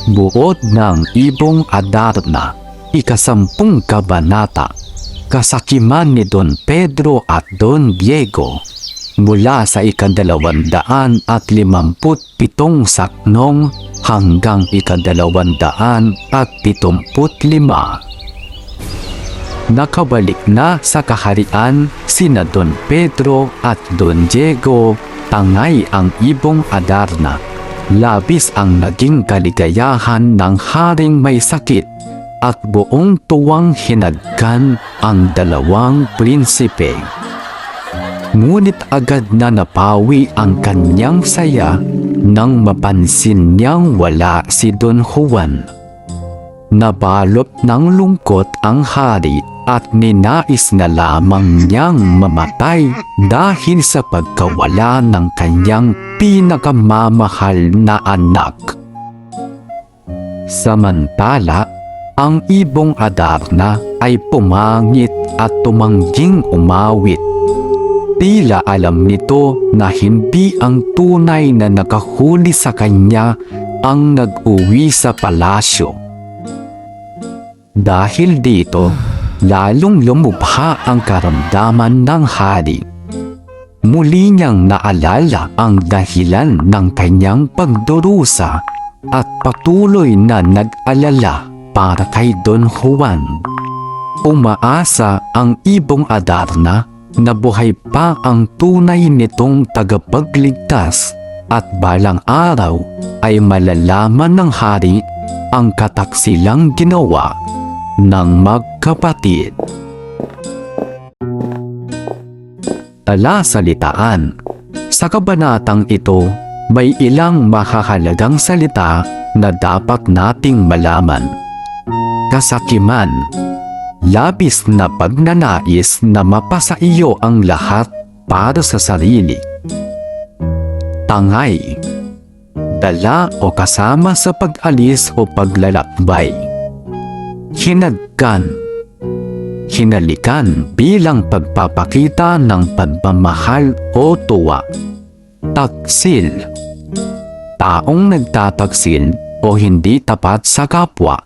Buod ng Ibong Adarna, ika-10 kabanata, kasakiman ni Don Pedro at Don Diego, mula sa ika-257 saknong hanggang ika-275. Nakabalik na sa kaharian sina Don Pedro at Don Diego, tangay ang Ibong Adarna. Labis ang naging kaligayahan ng haring may sakit at buong tuwang hinagkan ang dalawang prinsipe. Ngunit agad na napawi ang kanyang saya nang mapansin niyang wala si Don Juan. Nabalot ng lungkot ang hari at ninais na lamang niyang mamatay dahil sa pagkawala ng kanyang pinakamamahal na anak. Samantala, ang Ibong Adarna ay pumangit at tumangging umawit. Tila alam nito na hindi ang tunay na nakahuli sa kanya ang nag-uwi sa palasyo. Dahil dito, lalong lumubha ang karamdaman ng hari. Muli niyang naalala ang dahilan ng kanyang pagdurusa at patuloy na nag-alala para kay Don Juan. Umaasa ang Ibong Adarna na buhay pa ang tunay nitong tagapagligtas at balang araw ay malalaman ng hari ang kataksilang ginawa ng magkapatid. Talasalitaan. Sa kabanatang ito, may ilang mahahalagang salita na dapat nating malaman. Kasakiman. Labis na pagnanais na mapasa iyo ang lahat para sa sarili. Tangay. Dala o kasama sa pag-alis o paglalakbay. Hinagkan. Hinalikan bilang pagpapakita ng pagmamahal o tuwa. Taksil. Taong nagtataksil o hindi tapat sa kapwa.